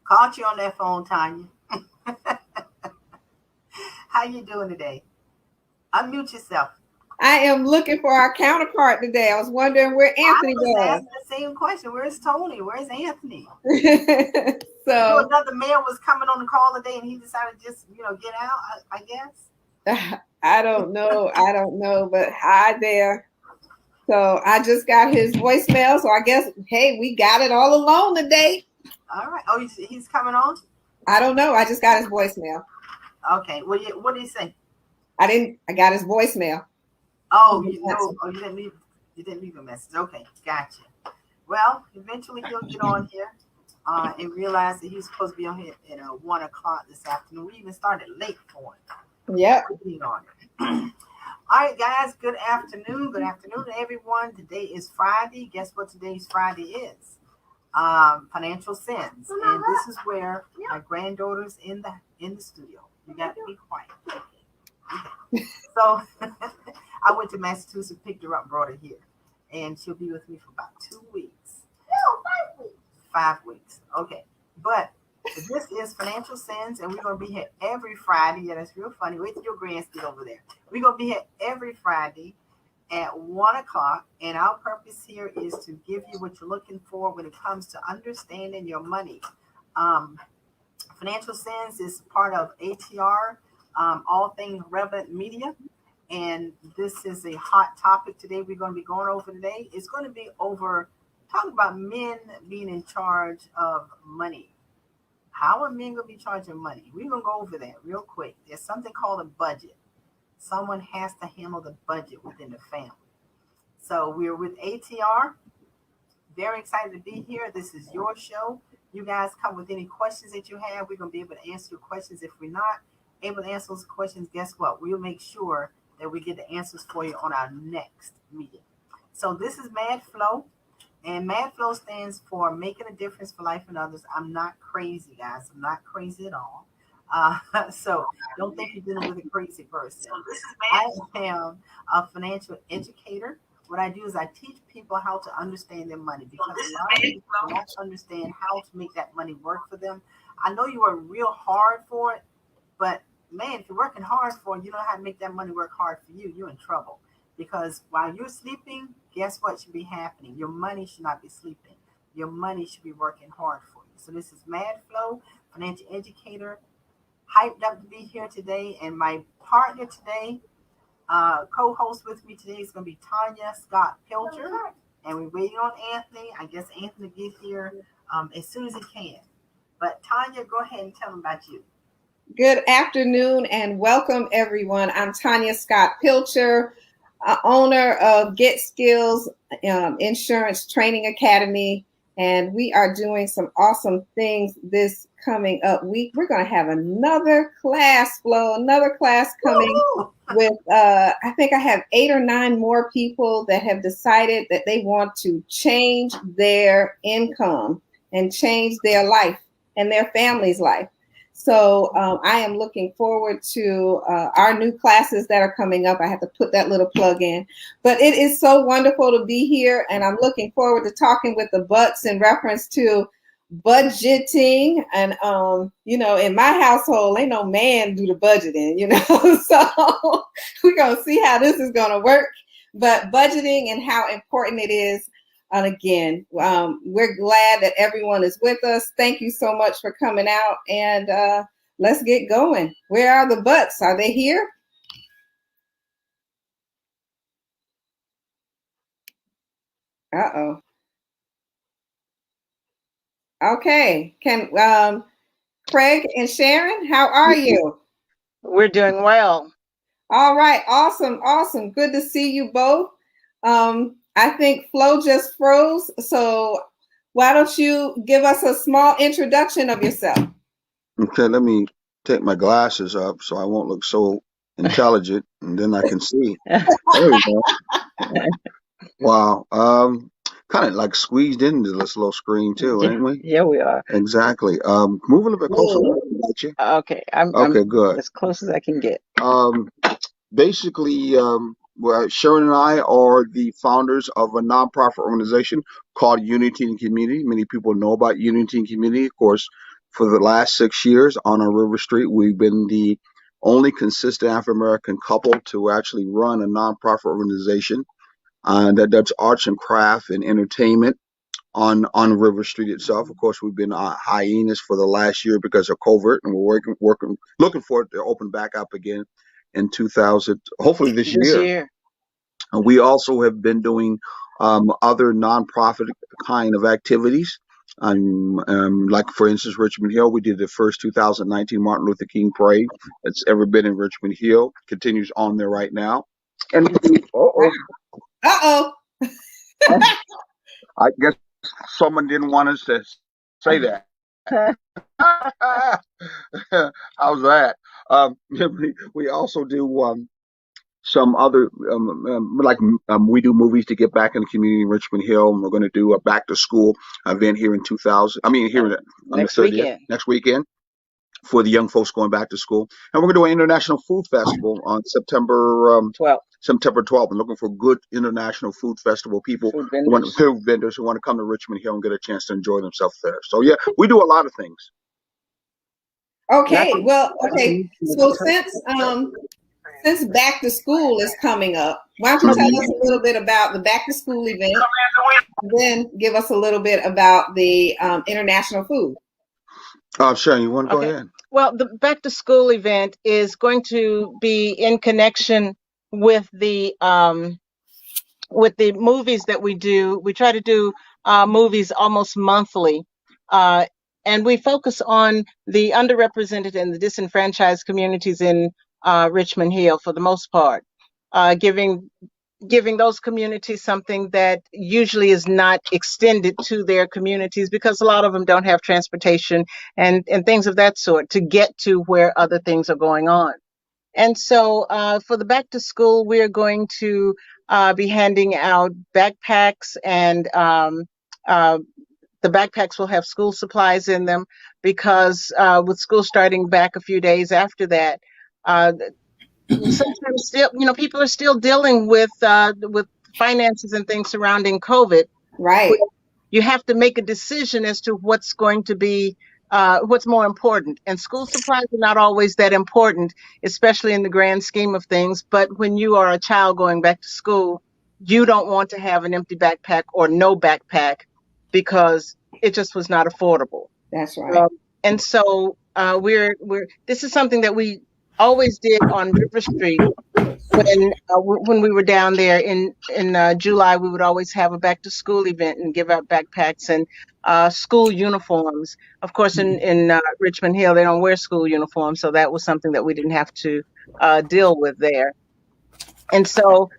Caught you on that phone, Tanya. How you doing today? Unmute yourself. I am looking for our counterpart today. I was wondering where I Anthony was was. asking the same question. Where's Tony? Where's Anthony? You know, So another man was coming on the call today, and he decided to just get out. I guess. I don't know. I don't know, but hi there. So I just got his voicemail. So I guess, hey, we got it all alone today. All right. Oh, he's coming on. I don't know. I just got his voicemail. Okay. What did he say? I got his voicemail. Oh, you didn't leave. You didn't leave a message. Okay, gotcha. Well, eventually he'll get on here and realize that he's supposed to be on here at 1 o'clock this afternoon. We even started late for him. Yep. On it. All right, guys. Good afternoon. Good afternoon to everyone. Today is Friday. Guess what today's Friday is? Financial Sense, and this is where my granddaughter's in the studio. You got to be quiet. Okay. So I went to Massachusetts, picked her up, brought her here, and she'll be with me for about 2 weeks. No, 5 weeks. 5 weeks. Okay, but this is Financial Sense, and we're gonna be here every Friday. Yeah, that's real funny. Wait till your grands get over there. We're gonna be here every Friday at 1 o'clock, and our purpose here is to give you what you're looking for when it comes to understanding your money. Financial Sense is part of ATR, All Things Relevant Media, and this is a hot topic today. We're going to be going over today. It's going to be over talking about men being in charge of money. How are men going to be charging money? We're going to go over that real quick. There's something called a budget. Someone has to handle the budget within the family. So we're with ATR. Very excited to be here. This is your show. You guys come with any questions that you have. We're going to be able to answer your questions. If we're not able to answer those questions, guess what? We'll make sure that we get the answers for you on our next meeting. So this is Mad Flow, and Mad Flow stands for Making a Difference for Life and Others. I'm not crazy, guys. I'm not crazy at all. So don't think you're dealing with a crazy person. So this is I am a financial educator. What I do is I teach people how to understand their money, because a lot of people do not understand how to make that money work for them. I know you work real hard for it, but man, if you're working hard for it, you know how to make that money work hard for you, you're in trouble. Because while you're sleeping, guess what should be happening? Your money should not be sleeping. Your money should be working hard for you. So this is Mad Flow, financial educator, hyped up to be here today. And my partner today, co-host with me today is going to be Tanya Scott Pilcher. And we're waiting on Anthony. I guess Anthony will get here as soon as he can. But Tanya, go ahead and tell them about you. Good afternoon and welcome, everyone. I'm Tanya Scott Pilcher, owner of Get Skills Insurance Training Academy, and we are doing some awesome things this coming up week. We're going to have another class coming with, I think I have 8 or 9 more people that have decided that they want to change their income and change their life and their family's life. So I am looking forward to our new classes that are coming up. I have to put that little plug in. But it is so wonderful to be here, and I'm looking forward to talking with the butts in reference to budgeting. And, in my household, ain't no man do the budgeting, So we're going to see how this is going to work. But budgeting and how important it is. And again, we're glad that everyone is with us. Thank you so much for coming out, and let's get going. Where are the butts? Are they here? Uh-oh. Okay. Can Craig and Sharon, how are you? We're doing well. All right. Awesome. Good to see you both. I think Flo just froze, so why don't you give us a small introduction of yourself? Okay, let me take my glasses up so I won't look so intelligent, and then I can see. There we go. Wow. Kind of like squeezed into this little screen too, ain't we? Yeah, we are. Exactly. Move a little bit closer. Okay, I'm good. As close as I can get. Basically, Sharon and I are the founders of a nonprofit organization called Unity and Community. Many people know about Unity and Community. Of course, for the last 6 years on our River Street. We've been the only consistent African American couple to actually run a nonprofit organization that does arts and craft and entertainment on River Street itself. Of course, we've been hiatus for the last year because of COVID, and we're looking forward to open back up again in 2000, hopefully this year. And we also have been doing other nonprofit kind of activities. Like for instance, Richmond Hill, we did the first 2019 Martin Luther King parade that's ever been in Richmond Hill. Continues on there right now. And I guess someone didn't want us to say that. How's that? We also do some other we do movies to get back in the community in Richmond Hill, and we're going to do a back to school event here in 2000. I mean, here on next weekend for the young folks going back to school, and we're going to do an international food festival on September 12th. September 12th. I'm looking for good international food festival people, food vendors who want to come to Richmond Hill and get a chance to enjoy themselves there. So yeah, we do a lot of things. Okay, well, okay. So since back to school is coming up, why don't you tell us a little bit about the back to school event, and then give us a little bit about the international food. Sure, you want to go ahead? Well, the back to school event is going to be in connection with the movies that we do. We try to do movies almost monthly, and we focus on the underrepresented and the disenfranchised communities in Richmond Hill for the most part, giving those communities something that usually is not extended to their communities, because a lot of them don't have transportation and things of that sort to get to where other things are going on. And so for the back to school, we're going to be handing out backpacks, and the backpacks will have school supplies in them, because with school starting back a few days after that, sometimes still, people are still dealing with finances and things surrounding COVID. Right. You have to make a decision as to what's going to be what's more important. And school supplies are not always that important, especially in the grand scheme of things. But when you are a child going back to school, you don't want to have an empty backpack or no backpack, because it just was not affordable. That's right. And so this is something that we always did on River Street. When we were down there in July, we would always have a back to school event and give out backpacks and school uniforms. Of course, in Richmond Hill, they don't wear school uniforms, so that was something that we didn't have to deal with there. And so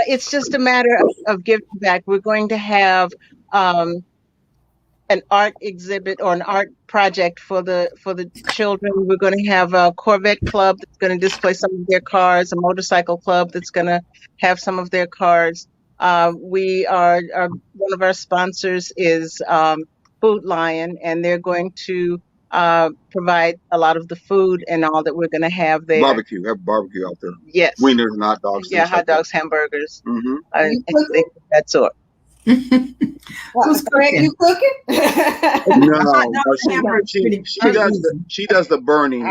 it's just a matter of giving back. We're going to have an art exhibit or an art project for the children. We're going to have a Corvette club that's going to display some of their cars, a motorcycle club that's going to have some of their cars. One of our sponsors is Food Lion, and they're going to provide a lot of the food and all that we're going to have there. Barbecue, have barbecue out there. Yes. Wieners and hot dogs. Yeah, hot dogs, hamburgers, Mm-hmm. and things of that sort. Who's Greg, you cooking? No, she does the burning.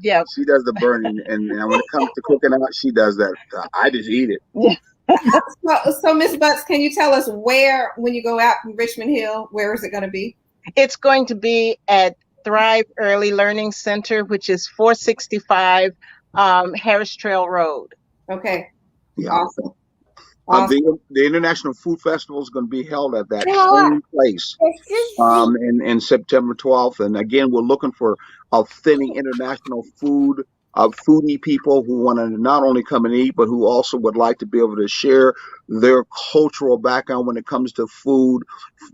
Yeah. She does the burning, and when it comes to cooking out, she does that. I just eat it. So Ms. Butts, can you tell us where, when you go out in Richmond Hill, where is it going to be? It's going to be at Thrive Early Learning Center, which is 465 Harris Trail Road. Okay. Yeah. Awesome. The International Food Festival is going to be held at that same place in September 12th. And again, we're looking for authentic international food, foodie people who want to not only come and eat, but who also would like to be able to share their cultural background when it comes to food,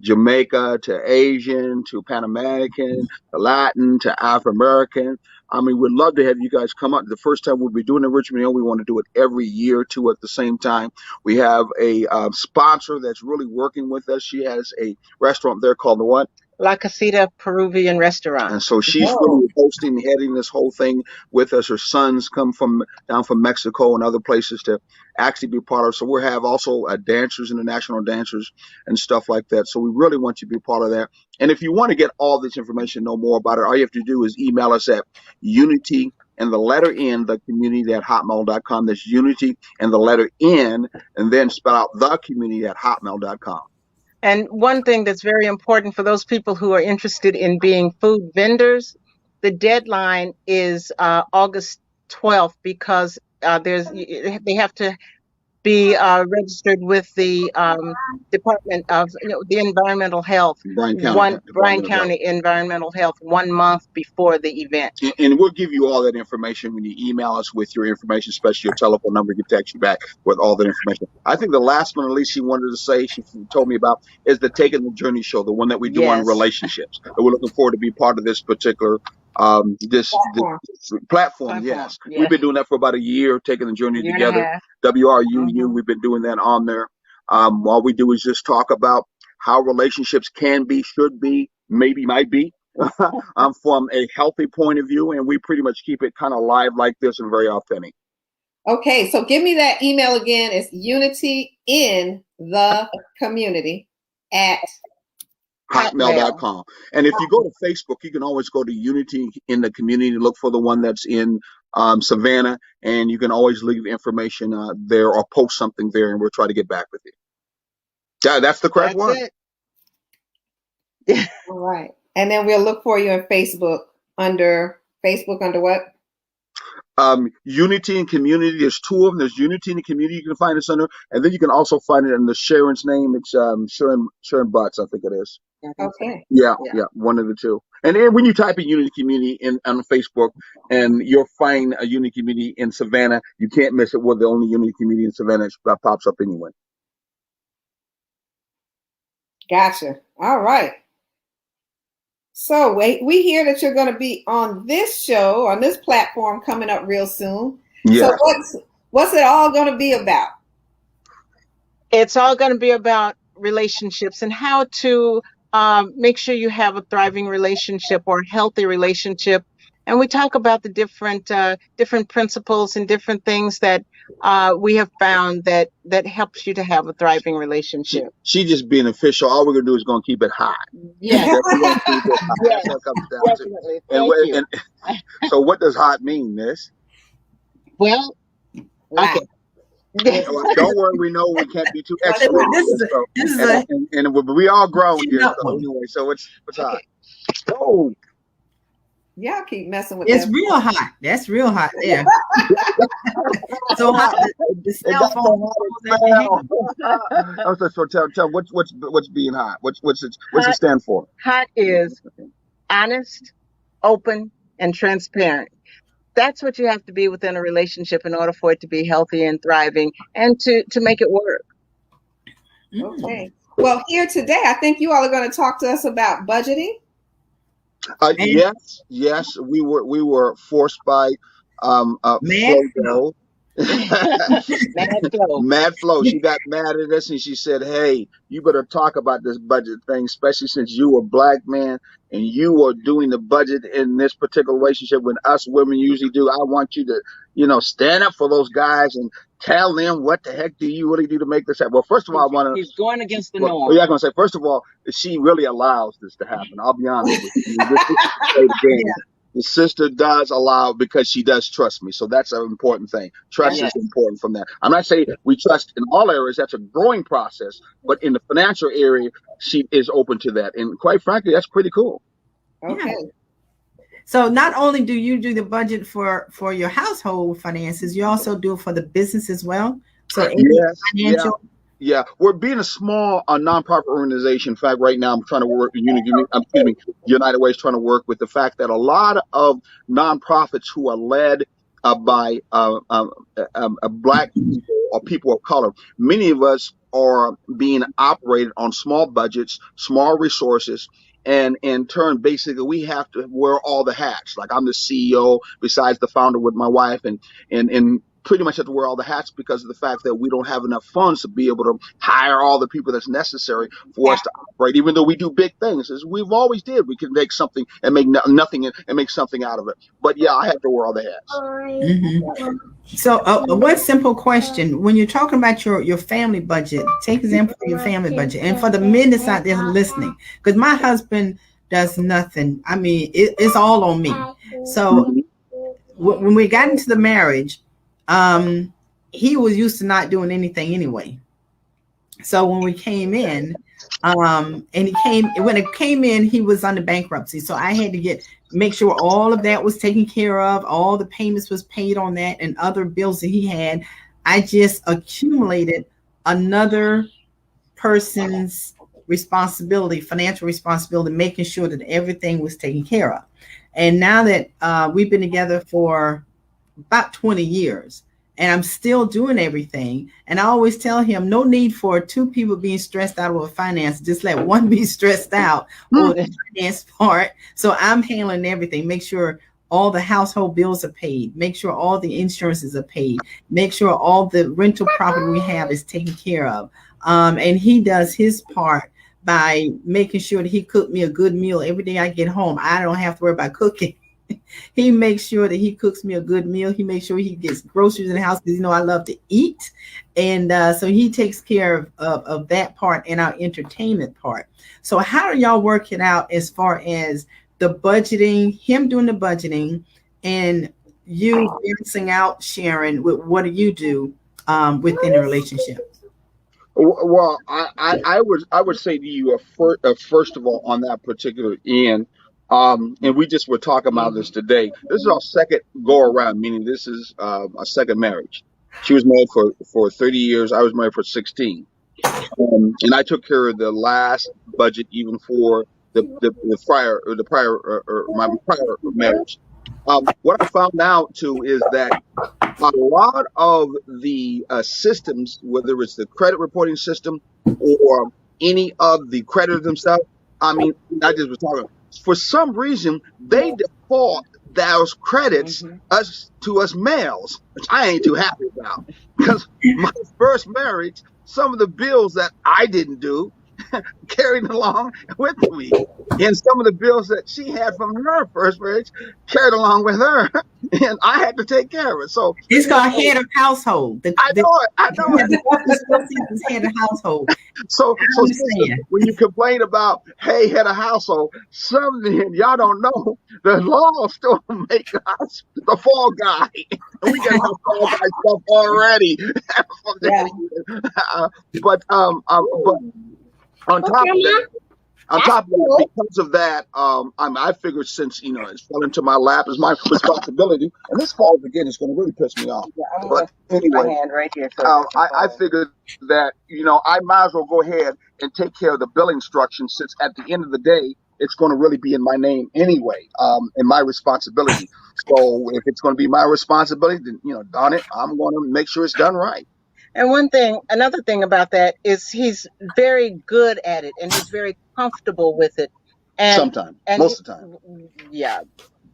Jamaica to Asian to Pan American to Latin to Afro American. I mean, we'd love to have you guys come out. The first time we'll be doing it in Richmond Hill, we want to do it every year too at the same time. We have a sponsor that's really working with us. She has a restaurant there called the what? La Casita Peruvian Restaurant. And so she's really hosting, heading this whole thing with us. Her sons come down from Mexico and other places to actually be part of. So we have also dancers, international dancers and stuff like that. So we really want you to be part of that. And if you want to get all this information, know more about it, all you have to do is email us at unity and the letter N, the community at hotmail.com. That's unity and the letter N, and then spell out the community at hotmail.com. And one thing that's very important for those people who are interested in being food vendors, the deadline is August 12th, because they have to be registered with the Department of the Environmental Health, Bryan County Environmental Health, 1 month before the event. And we'll give you all that information when you email us with your information, especially your telephone number. We can text you back with all that information. I think the last one, at least she wanted to say, she told me about, is the Taking the Journey show, the one that we do on relationships. And we're looking forward to be part of this particular this platform. Yes. Yeah. We've been doing that for about a year, taking the journey together. WRUU, we've been doing that on there. All we do is just talk about how relationships can be, should be, maybe might be, from a healthy point of view. And we pretty much keep it kind of live like this and very authentic. Okay, so give me that email again. It's unity in the community at hotmail.com. And if you go to Facebook, you can always go to Unity in the Community, look for the one that's in Savannah, and you can always leave information there or post something there, and we'll try to get back with you. That's the correct one. All right. And then we'll look for you on Facebook under what? Unity and Community. There's two of them. There's Unity and Community. You can find us under, and then you can also find it under Sharon's name. It's Sharon Butts, I think it is. Okay. Yeah, one of the two. And then when you type in Unity Community on Facebook, and you'll find a Unity Community in Savannah, you can't miss it. We're the only Unity Community in Savannah that pops up anyway. Gotcha. All right. So we hear that you're going to be on this show, on this platform coming up real soon. Yes. So what's it all going to be about? It's all going to be about relationships and how to make sure you have a thriving relationship or a healthy relationship. And we talk about the different principles and different things that we have found that helps you to have a thriving relationship. She just being official. All we're gonna do is gonna keep it hot. Yes. Yes. Definitely. And so what does hot mean, Miss? Well, okay. Don't worry, we know we can't be too extra. And we all grown here. So anyway, so what's hot? Oh. Y'all keep messing with it's that. Real hot. That's real hot there. So hot. The cell phone. So tell what's being hot? What's it stand for? Hot is honest, open, and transparent. That's what you have to be within a relationship in order for it to be healthy and thriving and to make it work. Okay. Well, here today, I think you all are going to talk to us about budgeting. Yes, we were forced by Flo. Mad Flo. She got mad at us and she said, "Hey, you better talk about this budget thing, especially since you a black man and you are doing the budget in this particular relationship when us women usually do. I want you to, stand up for those guys and tell them what the heck do you really do to make this happen." Well, first of all, I want to. He's going against the norm. Yeah, I'm gonna say first of all, she really allows this to happen. I'll be honest with you. The sister does allow because she does trust me. So that's an important thing. Trust is important from that. I'm not saying we trust in all areas. That's a growing process. But in the financial area, she is open to that. And quite frankly, that's pretty cool. Okay. Yeah. So not only do you do the budget for your household finances, you also do it for the business as well. So financial. Yeah, we're being a small nonprofit organization. In fact, right now I'm trying to work with United Way is trying to work with the fact that a lot of nonprofits who are led by black people or people of color, many of us are being operated on small budgets, small resources. And in turn, basically, we have to wear all the hats. Like I'm the CEO, besides the founder with my wife, and pretty much have to wear all the hats because of the fact that we don't have enough funds to be able to hire all the people that's necessary for us to operate. Even though we do big things, as we've always did, we can make something and make nothing and make something out of it. But yeah, I have to wear all the hats. Mhm. So one simple question: when you're talking about your family budget, take example of your family budget, and for the men that's out there listening, because my husband does nothing. I mean, it's all on me. So when we got into the marriage, he was used to not doing anything anyway. So when we came in, when it came in, he was under bankruptcy. So I had to make sure all of that was taken care of, all the payments was paid on that, and other bills that he had. I just accumulated another person's responsibility, financial responsibility, making sure that everything was taken care of. And now that we've been together for about 20 years, and I'm still doing everything. And I always tell him, no need for two people being stressed out over finance. Just let one be stressed out over the finance part. So I'm handling everything. Make sure all the household bills are paid. Make sure all the insurances are paid. Make sure all the rental property we have is taken care of. And he does his part by making sure that he cooked me a good meal every day I get home. I don't have to worry about cooking. He makes sure that he cooks me a good meal. He makes sure he gets groceries in the house because I love to eat. And so he takes care of that part and our entertainment part. So how do y'all work it out as far as the budgeting, him doing the budgeting, and you balancing out, Sharon, with what do you do within a relationship? Well, I would say to you first of all on that particular end, and we just were talking about this today. This is our second go around, meaning this is a second marriage. She was married for 30 years. I was married for 16, and I took care of the last budget even for my prior marriage. What I found out too is that a lot of the systems, whether it's the credit reporting system or any of the creditors themselves, I mean, I just was talking. For some reason, they default those credits to us males, which I ain't too happy about. Because my first marriage, some of the bills that I didn't do carried along with me. And some of the bills that she had from her first marriage carried along with her. And I had to take care of it. So it's called head of household. I know it. Head of household. So when you complain about, hey, head of household, something y'all don't know, the law still make us the fall guy. And we got the fall guy stuff already. But on top of that, because of that, I figured since it's fell into my lap as my responsibility, and this falls again, it's going to really piss me off. But anyway, my hand right here. I figured that I might as well go ahead and take care of the bill instructions, since at the end of the day, it's going to really be in my name anyway, and my responsibility. So if it's going to be my responsibility, then darn it, I'm going to make sure it's done right. And another thing about that is he's very good at it, and he's very comfortable with it. And sometimes, most of the time. Yeah,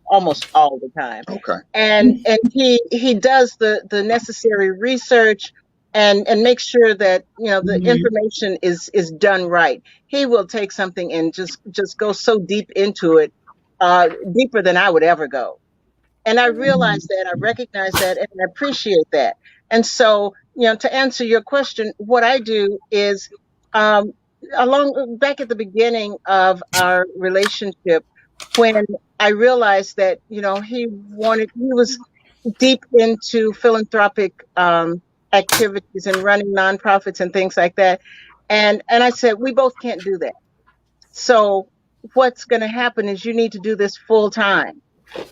almost all the time. Okay. And he does the necessary research and makes sure that the information is done right. He will take something and just go so deep into it, deeper than I would ever go. And I realize that, I recognize that, and I appreciate that. And so, to answer your question, what I do is, back at the beginning of our relationship, when I realized that, he was deep into philanthropic activities and running nonprofits and things like that. And I said, we both can't do that. So what's going to happen is you need to do this full time.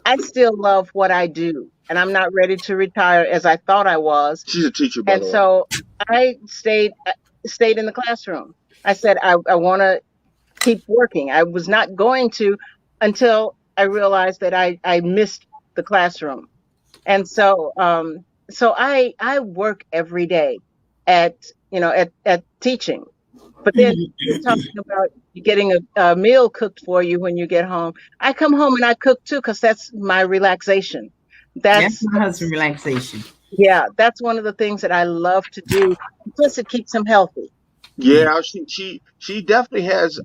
I still love what I do, and I'm not ready to retire as I thought I was. She's a teacher, by the way. And so I stayed in the classroom. I said, I want to keep working. I was not going to until I realized that I missed the classroom. And so I work every day at teaching. But then you're talking about getting a meal cooked for you when you get home. I come home and I cook too, because that's my relaxation. That's my husband's relaxation. Yeah, that's one of the things that I love to do. Plus, it keeps him healthy. Yeah, she definitely has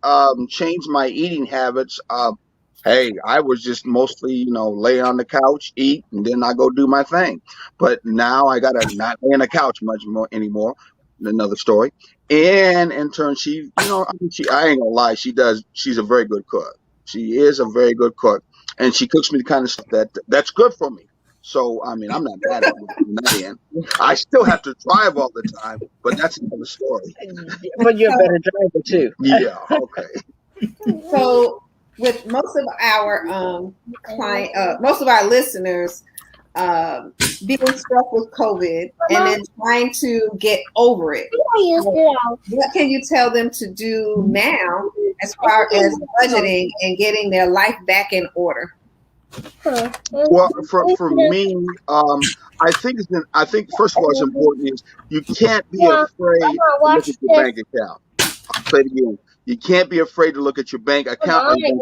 changed my eating habits. Hey, I was just mostly, lay on the couch, eat, and then I go do my thing. But now I gotta not lay on the couch much more anymore. Another story. And in turn, I ain't gonna lie, she's a very good cook. She is a very good cook, and she cooks me the kind of stuff that's good for me. So I mean, I'm not bad at that end. I still have to drive all the time, but that's another story. But you're a better driver too. Yeah, okay. So, with most of our most of our listeners being struck with COVID and then trying to get over it, what can you tell them to do now as far as budgeting and getting their life back in order? Well, for me, I think first of all, it's important is you can't be afraid to look at your bank account. I'll say it again. You can't be afraid to look at your bank account. And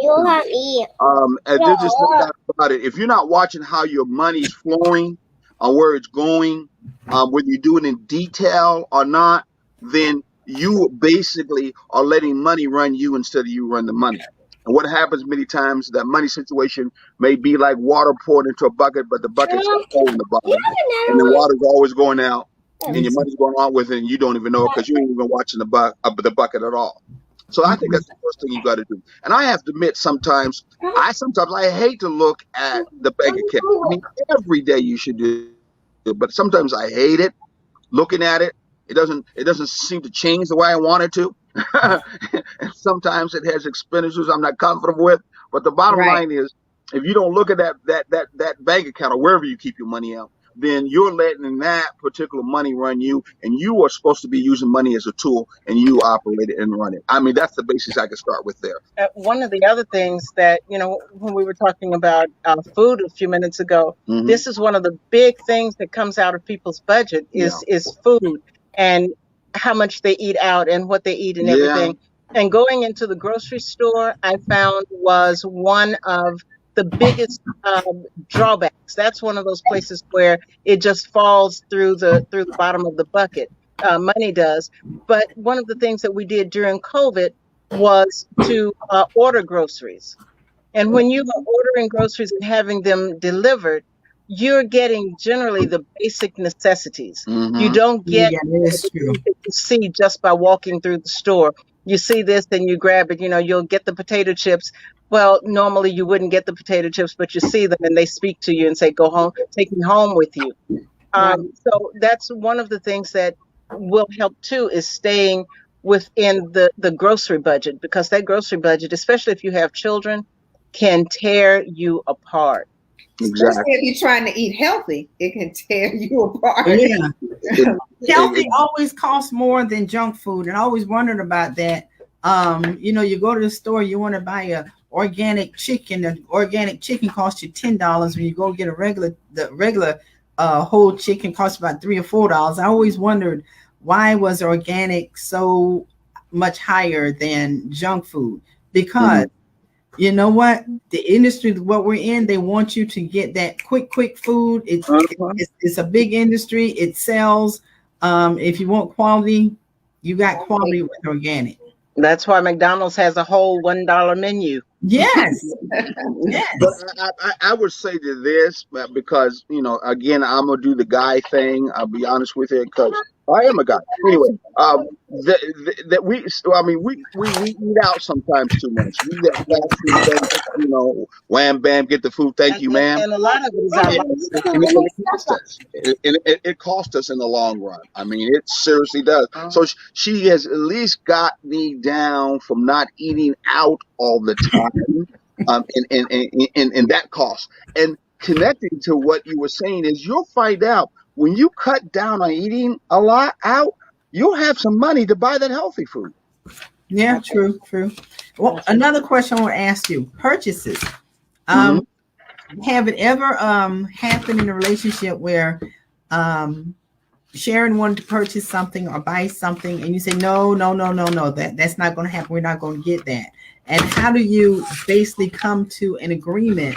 there's just no doubt about it. If you're not watching how your money is flowing, where it's going, whether you do it in detail or not, then you basically are letting money run you instead of you run the money. And what happens many times, that money situation may be like water poured into a bucket, but the bucket's full in the bucket, and the water's always going out, and your money's going on with it, and you don't even know it because you ain't even watching the bucket at all. So I think that's the first thing you got to do. And I have to admit, sometimes I hate to look at the bank account. I mean, every day you should do it, but sometimes I hate it. Looking at it, it doesn't seem to change the way I want it to. And sometimes it has expenditures I'm not comfortable with. But the bottom line is, if you don't look at that bank account or wherever you keep your money out, then you're letting that particular money run you, and you are supposed to be using money as a tool, and you operate it and run it. I mean, that's the basics I can start with there. One of the other things that, when we were talking about food a few minutes ago, this is one of the big things that comes out of people's budget is food and how much they eat out and what they eat and everything. And going into the grocery store, I found was one of the biggest drawbacks. That's one of those places where it just falls through the bottom of the bucket. Money does. But one of the things that we did during COVID was to order groceries. And when you are ordering groceries and having them delivered, you're getting generally the basic necessities. You don't get what you see just by walking through the store. You see this, then you grab it. You'll get the potato chips. Well, normally you wouldn't get the potato chips, but you see them and they speak to you and say, go home, take me home with you. So that's one of the things that will help too, is staying within the grocery budget, because that grocery budget, especially if you have children, can tear you apart. Exactly. Especially if you're trying to eat healthy, it can tear you apart. Yeah. Healthy always costs more than junk food, and I always wondered about that. You go to the store, you want to buy a organic chicken. The organic chicken costs you $10. When you go get the regular whole chicken costs about $3 or $4. I always wondered, why was organic so much higher than junk food? Because you know what? The industry, what we're in, they want you to get that quick food. It's a big industry. It sells. If you want quality, you got quality with organic. That's why McDonald's has a whole $1 menu. Yes. Yes. But I would say to this, because, again, I'm going to do the guy thing. I'll be honest with you, because I am a guy. Anyway, we eat out sometimes too much. We get fast food, wham, bam, get the food. Thank you, ma'am. And a lot of it is our it costs us in the long run. I mean, it seriously does. So she has at least got me down from not eating out all the time, and that cost. And connecting to what you were saying is, you'll find out when you cut down on eating a lot out, you'll have some money to buy that healthy food. Yeah, true. Well, another question I want to ask you: purchases. Have it ever happened in a relationship where Sharon wanted to purchase something or buy something, and you say, no, that's not going to happen. We're not going to get that. And how do you basically come to an agreement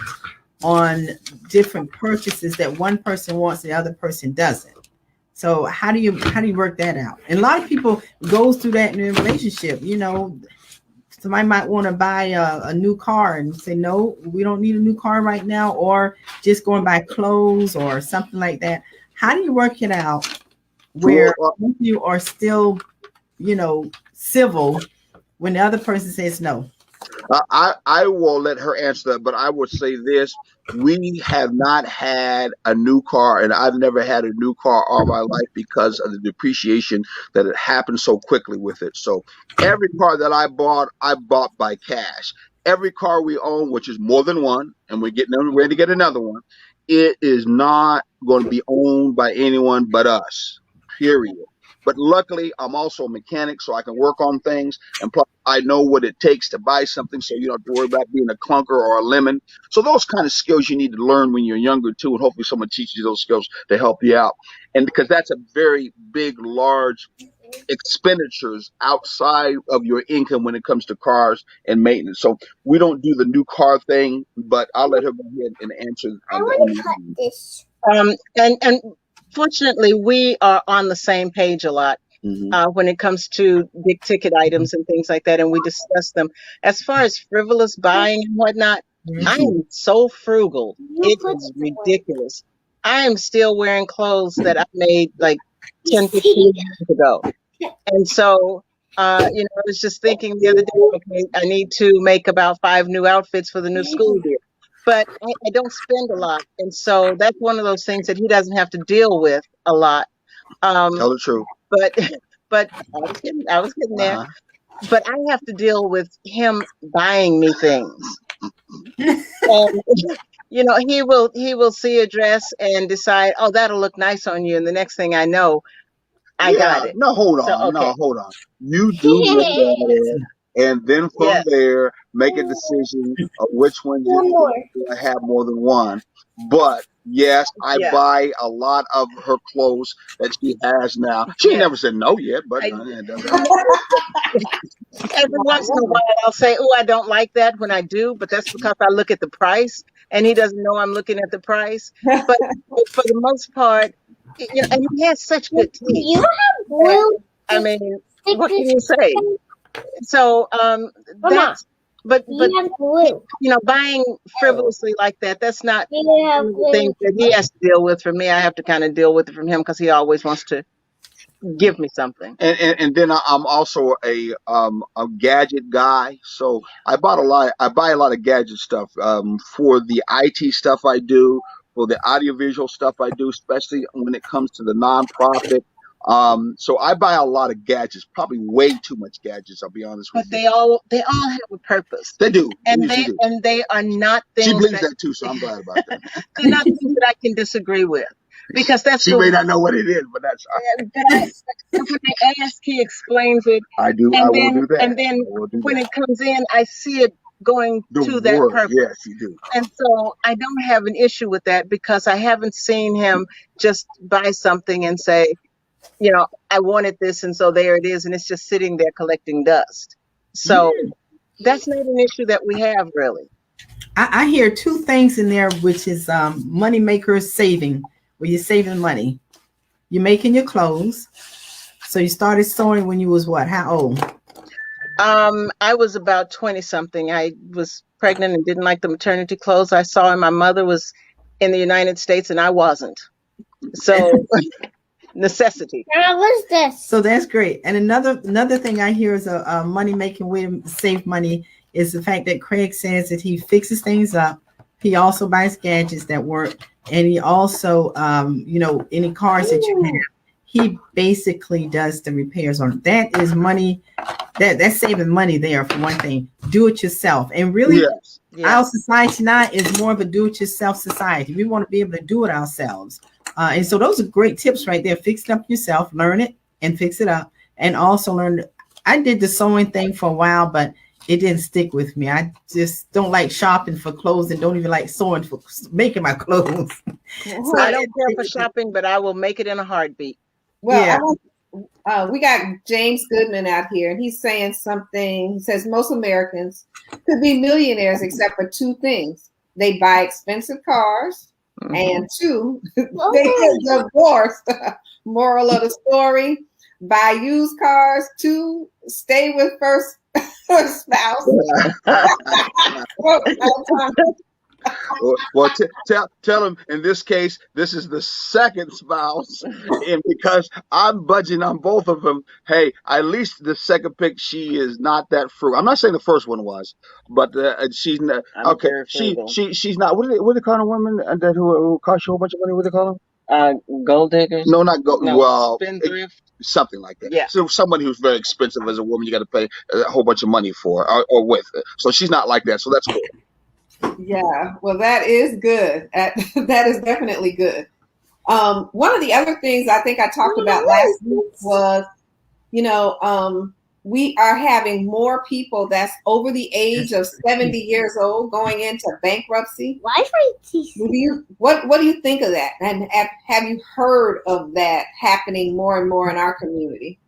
on different purchases that one person wants, the other person doesn't. So how do you work that out? And a lot of people goes through that in a relationship. You know, somebody might want to buy a new car and say, no, we don't need a new car right now, or just go and buy clothes or something like that. How do you work it out where you are still, you know, civil when the other person says no? I will let her answer that, but I would say this. We have not had a new car, and I've never had a new car all my life because of the depreciation that it happened so quickly with it. So every car that I bought by cash. Every car we own, which is more than one, and we're getting ready to get another one, it is not going to be owned by anyone but us, period. But luckily, I'm also a mechanic, so I can work on things. And plus, I know what it takes to buy something, so you don't have to worry about being a clunker or a lemon. So those kind of skills you need to learn when you're younger, too. And hopefully someone teaches you those skills to help you out. And because that's a very big, large expenditures outside of your income when it comes to cars and maintenance. So we don't do the new car thing, but I'll let her go ahead and answer. I want to cut this. And fortunately, we are on the same page a lot when it comes to big ticket items and things like that, and we discuss them. As far as frivolous buying and whatnot, I am so frugal. It is ridiculous. I am still wearing clothes that I made like 10, 15 years ago. And so, I was just thinking the other day, okay, I need to make about 5 new outfits for the new school year. But I don't spend a lot. And so that's one of those things that he doesn't have to deal with a lot. Tell the truth. But I was getting there. But I have to deal with him buying me things. And, he will see a dress and decide, oh, that'll look nice on you. And the next thing I know, I got it. No, hold on. So, okay. No, hold on. You do look at it, and then from there, make a decision of which one you have more than one. But yes, I buy a lot of her clothes that she has now. She never said no yet, but every once in a while I'll say, oh, I don't like that when I do, but that's because I look at the price, and he doesn't know I'm looking at the price. But for the most part, and he has such good taste. You have blue. I mean, what can you say? So that's but You have blue. buying frivolously like that's not You have the blue. thing that he has to deal with. For me, I have to kind of deal with it from him because he always wants to give me something. And then I'm also a gadget guy, so I buy a lot of gadget stuff for the IT stuff I do, for the audiovisual stuff I do, especially when it comes to the nonprofit. So I buy a lot of gadgets, probably way too much gadgets. I'll be honest with But you. they all have a purpose. They do, And Yes, they do. and they are not things She believes that too, so I'm glad about that. they're not things that I can disagree with. Because that's She may not know what it is, but that's but when I ask, he explains it. I do. And I will then do that. and then I will do when that. it comes in, I see it going to that work, purpose. yes, you do. And so I don't have an issue with that because I haven't seen him just buy something and say, I wanted this, and so there it is, and it's just sitting there collecting dust. So that's not an issue that we have, really. I hear two things in there, which is money makers saving, where you're saving money. You're making your clothes. So you started sewing when you was what? How old? I was about 20 something. I was pregnant and didn't like the maternity clothes I saw, and my mother was in the United States and I wasn't. So necessity. Now what's this? So that's great. And another thing I hear is a money making way to save money is the fact that Craig says that he fixes things up. He also buys gadgets that work, and he also, any cars that you have, he basically does the repairs on it. That is money. That's saving money there for one thing. Do it yourself, and really, Yes. our society now is more of a do-it-yourself society. We want to be able to do it ourselves. And so those are great tips right there. Fix it up yourself, learn it and fix it up. And also learn. I did the sewing thing for a while, but it didn't stick with me. I just don't like shopping for clothes and don't even like sewing for making my clothes. So I don't care for shopping, but I will make it in a heartbeat. Well, we got James Goodman out here, and he's saying something. He says most Americans could be millionaires except for two things: they buy expensive cars, Mhm. and 2, Oh, they get divorced. Moral of the story: buy used cars. 2, stay with first spouse. Well, tell him in this case, this is the second spouse, and because I'm budging on both of them, hey, at least the second pick, she is not that frugal. I'm not saying the first one was, but she's not. I'm Okay, very frugal. she's not. What do they call a woman that who cost you a whole bunch of money? What do they call them? Gold diggers? No, not go. No, Well, Spendthrift. something like that. Yeah. So somebody who's very expensive as a woman, you got to pay a whole bunch of money for or with. So she's not like that. So that's cool. Yeah, well, that is good. That is definitely good. One of the other things I think I talked about last week was, we are having more people that's over the age of 70 years old going into bankruptcy. What do you think of that? And have you heard of that happening more and more in our community?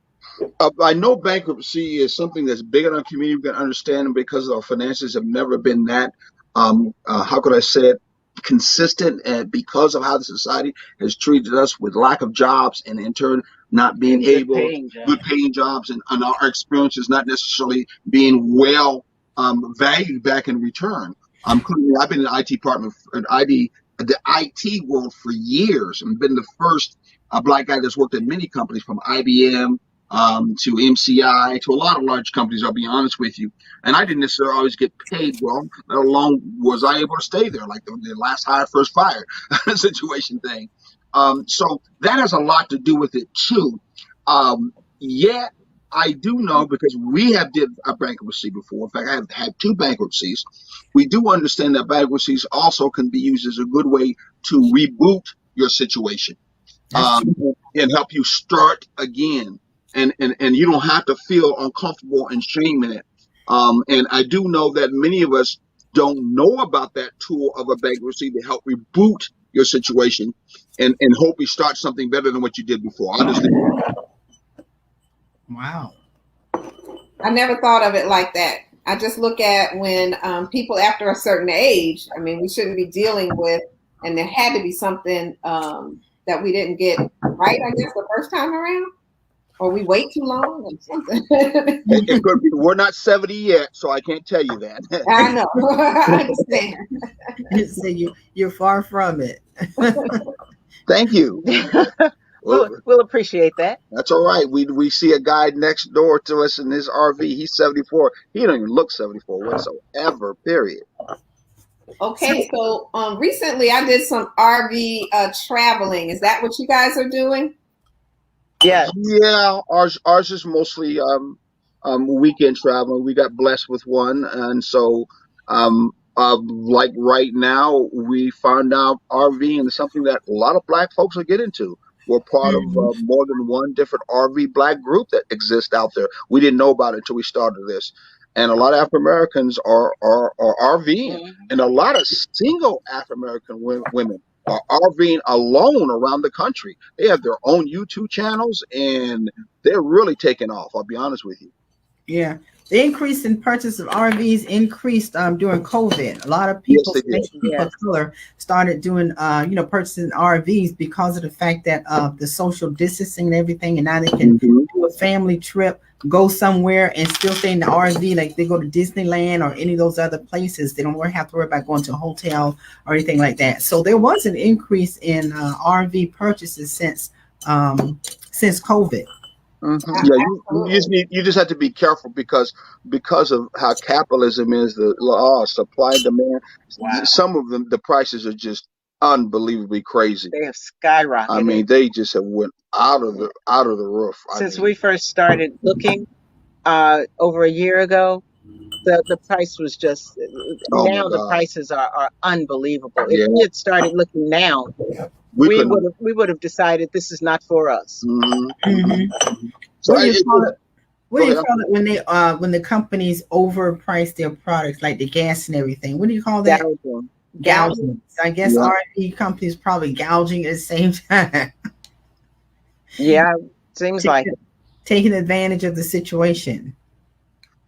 I know bankruptcy is something that's big in our community. We can understand because our finances have never been that, how could I say it, consistent, and because of how the society has treated us with lack of jobs and in turn not being able, good paying jobs, and our experiences not necessarily being well valued back in return. I've been in the IT department, the IT world for years, and been the first black guy that's worked at many companies from IBM to MCI, to a lot of large companies, I'll be honest with you. And I didn't necessarily always get paid well, let alone was I able to stay there, like the last hire, first fire situation thing. So that has a lot to do with it too. Yet I do know, because we have did a bankruptcy before. In fact, I have had 2 bankruptcies. We do understand that bankruptcies also can be used as a good way to reboot your situation and help you start again. And you don't have to feel uncomfortable and shame in it. And I do know that many of us don't know about that tool of a bankruptcy to help reboot your situation and hope you start something better than what you did before. Honestly. Wow. I never thought of it like that. I just look at when people after a certain age, we shouldn't be dealing with, and there had to be something that we didn't get right, I guess, the first time around. Or we wait too long or something. It could be. We're not 70 yet, so I can't tell you that. I know. I understand. So you're far from it. Thank you. We'll appreciate that. That's all right. We see a guy next door to us in his RV. He's 74. He don't even look 74 whatsoever, period. Okay, so recently I did some RV traveling. Is that what you guys are doing? Yeah. Yeah, ours is mostly weekend traveling. We got blessed with one, and so like right now, we found out RVing is something that a lot of Black folks are getting into. We're part of more than one different RV Black group that exists out there. We didn't know about it until we started this, and a lot of African Americans are RVing, and a lot of single African American women are RVing alone around the country. They have their own YouTube channels, and they're really taking off. I'll be honest with you. Yeah, the increase in purchase of RVs increased during COVID. A lot of people, especially people of color, started doing purchasing RVs because of the fact that the social distancing and everything, and now they can do a family trip, go somewhere and still stay in the RV, like they go to Disneyland or any of those other places. They don't have to worry about going to a hotel or anything like that. So there was an increase in RV purchases since COVID. Yeah, you just have to be careful because of how capitalism is, the law of supply and demand. Wow. Some of them, the prices are just unbelievably crazy. They have skyrocketed. They just have went out of the roof. Since we first started looking over a year ago, the price was just the prices are unbelievable. If we had started looking now, we would have decided this is not for us. So what do you call it when the companies overprice their products, like the gas and everything? What do you call that? Gouging. So I guess RV companies probably gouging at the same time. Yeah, seems like it. Taking advantage of the situation.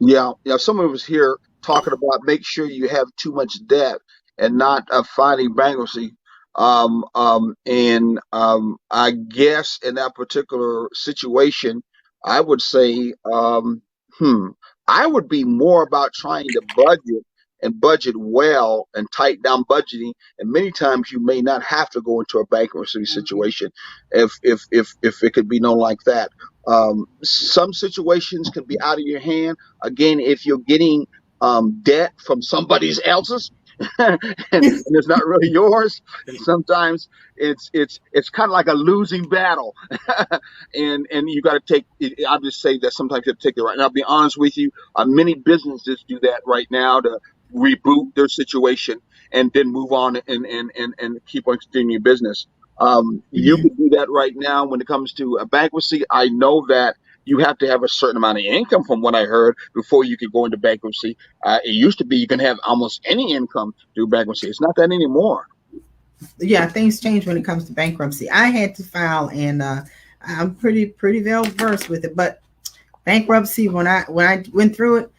Yeah. Someone was here talking about make sure you have too much debt. and not filing bankruptcy. I guess in that particular situation, I would say, I would be more about trying to budget and budget well and tighten down budgeting. And many times you may not have to go into a bankruptcy situation if it could be known like that. Some situations can be out of your hand. Again, if you're getting debt from somebody else's and it's not really yours, and sometimes it's kind of like a losing battle, and you got to take. I'll just say that sometimes you have to take it right. And I'll be honest with you, many businesses do that right now to reboot their situation and then move on and keep on continuing business. You can do that right now when it comes to a bankruptcy. I know that you have to have a certain amount of income, from what I heard, before you could go into bankruptcy. It used to be you can have almost any income through bankruptcy. It's not that anymore. Yeah, things change when it comes to bankruptcy. I had to file, and I'm pretty well versed with it. But bankruptcy, when I went through it,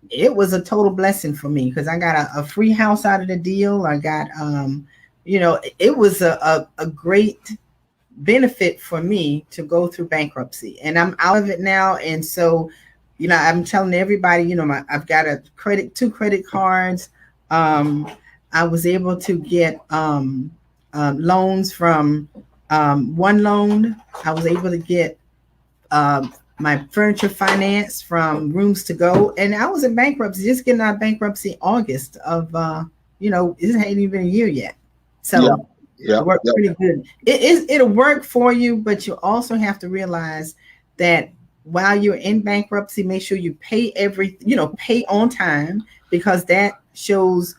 it was a total blessing for me because I got a free house out of the deal. I got, it was a great benefit for me to go through bankruptcy, and I'm out of it now. And so, I'm telling everybody, I've got two credit cards. I was able to get loans from one loan. I was able to get my furniture finance from Rooms to Go, and I was in bankruptcy, just getting out of bankruptcy August of it hadn't even been a year yet. So it worked pretty good. It'll work for you, but you also have to realize that while you're in bankruptcy, make sure you pay pay on time, because that shows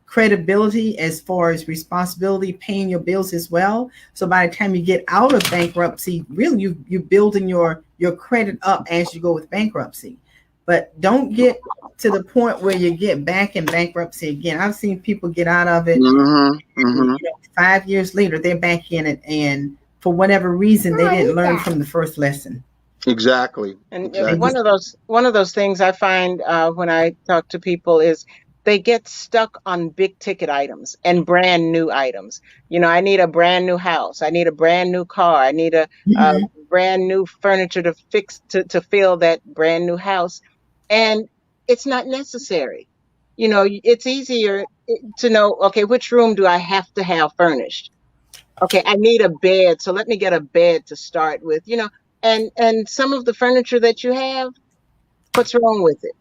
credibility as far as responsibility, paying your bills as well. So by the time you get out of bankruptcy, really you're building your credit up as you go with bankruptcy. But don't get to the point where you get back in bankruptcy again. I've seen people get out of it. 5 years later, they're back in it, and for whatever reason, they didn't learn from the first lesson. Exactly. And one of those things I find when I talk to people is they get stuck on big ticket items and brand new items. I need a brand new house. I need a brand new car. I need a brand new furniture to fix to fill that brand new house. And it's not necessary. It's easier to know, okay, which room do I have to have furnished? Okay, I need a bed, so let me get a bed to start with, and some of the furniture that you have, what's wrong with it?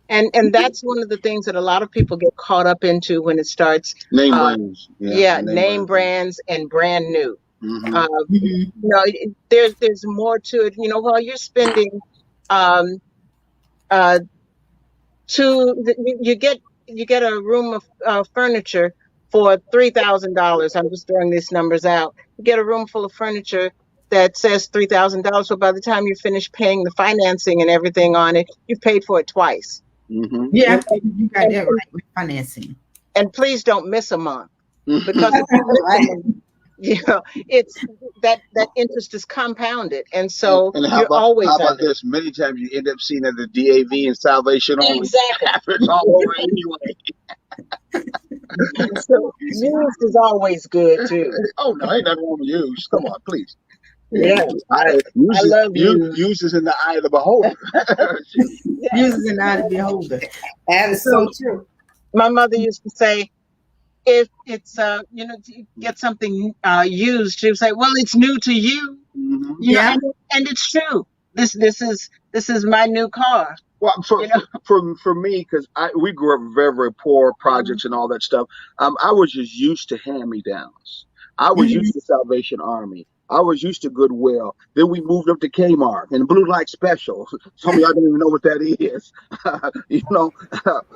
And that's one of the things that a lot of people get caught up into when it starts. Name brands. Name brands and brand new. There's more to it. While you're spending you get a room of furniture for $3,000. I'm just throwing these numbers out. You get a room full of furniture that says $3,000. So by the time you finish paying the financing and everything on it, you've paid for it twice. Yeah, you got that right with financing. And please don't miss a month, because if you miss a month, it's that interest is compounded, and so you're always. How about this? Many times you end up seeing at the DAV and Salvation Army. Exactly. It's all over anyway. So used is always good too. Oh no, ain't nothing wrong with used. Come on, please. Yeah, I love used. Used is in the eye of the beholder. Used is in the eye of the beholder. That is so true. My mother used to say, if it's to get something used, she would say, "Well, it's new to you." And it's true. This is my new car. Well, for me, because we grew up very, very poor, projects and all that stuff. I was just used to hand-me-downs. I was used to Salvation Army. I was used to Goodwill. Then we moved up to Kmart and Blue Light Special. Some of y'all don't even know what that is.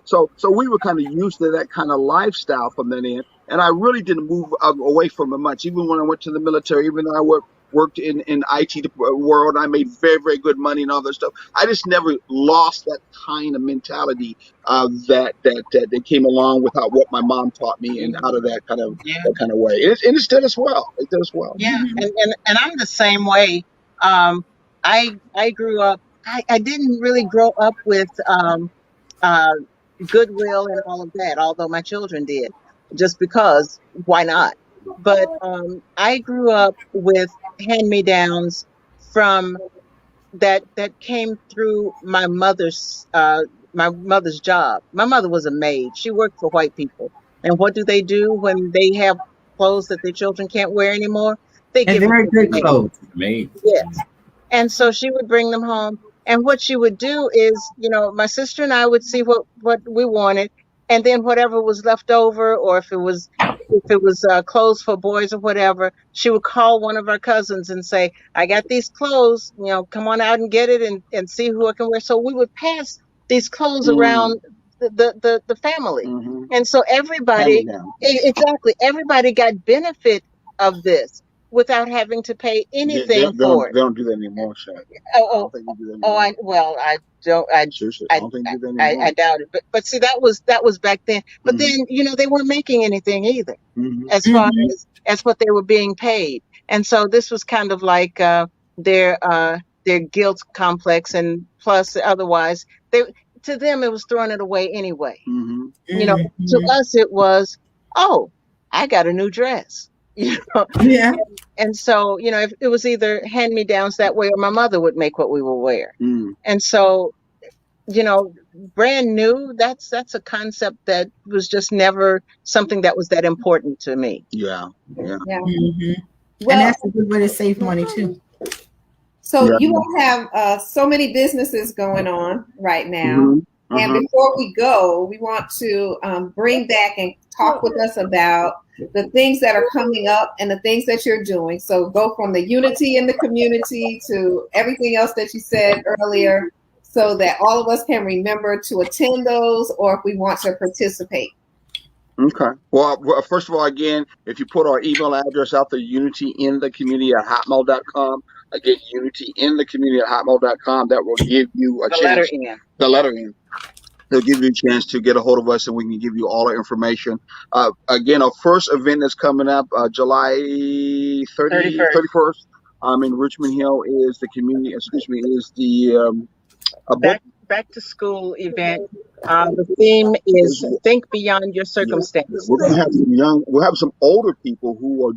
So we were kind of used to that kind of lifestyle from then in. And I really didn't move away from it much. Even when I went to the military, even though I worked in IT world, I made very, very good money and all that stuff. I just never lost that kind of mentality that came along with what my mom taught me, and out of that kind of way. And it still as well. It does well. Yeah, and I'm the same way. I grew up. I didn't really grow up with goodwill and all of that, although my children did, just because, why not? But I grew up with hand-me-downs from that came through my mother's job. My mother was a maid. She worked for white people. And what do they do when they have clothes that their children can't wear anymore? They And give them very to the good maid. clothes. Yes. And so she would bring them home. And what she would do is, my sister and I would see what we wanted. And then whatever was left over, or if it was clothes for boys or whatever, she would call one of our cousins and say, I got these clothes, come on out and get it and see who I can wear. So we would pass these clothes around the family. Mhm. And so everybody, Hand-me-down. exactly, everybody got benefit of this without having to pay anything for it. They don't do that anymore, Shaq. I Oh, don't think they do that anymore. I don't, Seriously, I don't think they do that anymore. I doubt it. But see, that was back then. But then, they weren't making anything either, Mhm. as far as what they were being paid. And so this was kind of like their guilt complex, and plus otherwise to them it was throwing it away anyway. Mhm. To us it was, oh, I got a new dress. Yeah. And so, if it was either hand-me-downs that way, or my mother would make what we would wear. Mm. And so, brand new, that's a concept that was just never something that was that important to me. Yeah. Mhm. Well, And that's a good way to save money too. so Yeah. you all have so many businesses going on right now. Mhm. And Mhm. before we go, we want to bring back and talk with us about the things that are coming up and the things that you're doing. So go from the unity in the community to everything else that you said earlier, so that all of us can remember to attend those, or if we want to participate. Okay. Well, first of all, again, if you put our email address out there, unityinthecommunity@hotmail.com. Again, unityinthecommunity@hotmail.com. That will give you a The chance. letter N. The letter N. They'll give you a chance to get a hold of us, and we can give you all our information. Again, our first event is coming up July 31st. In Richmond Hill is the community. Is the Back to school event. The theme is think beyond your circumstances. We're gonna have we'll have some older people who are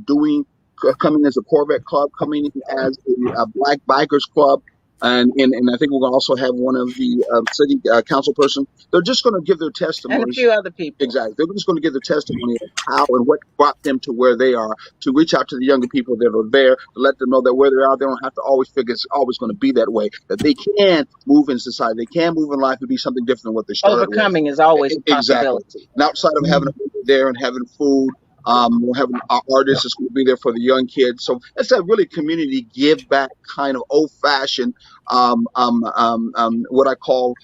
coming as a Corvette club, coming in as a Black Bikers Club, and I think we're gonna also have one of the city council person. They're just gonna give their testimony. And a few other people. Exactly. They're just going to give their testimony of how and what brought them to where they are, to reach out to the younger people that are there, to let them know that where they are, they don't have to always figure it's always going to be that way, that they can move in society, they can move in life and be something different than what they started Overcoming is always a possibility. Exactly. And outside of having a movie there and having food, we'll have our artists that's going to be there for the young kids. So it's a really community give back kind of old fashioned, what I call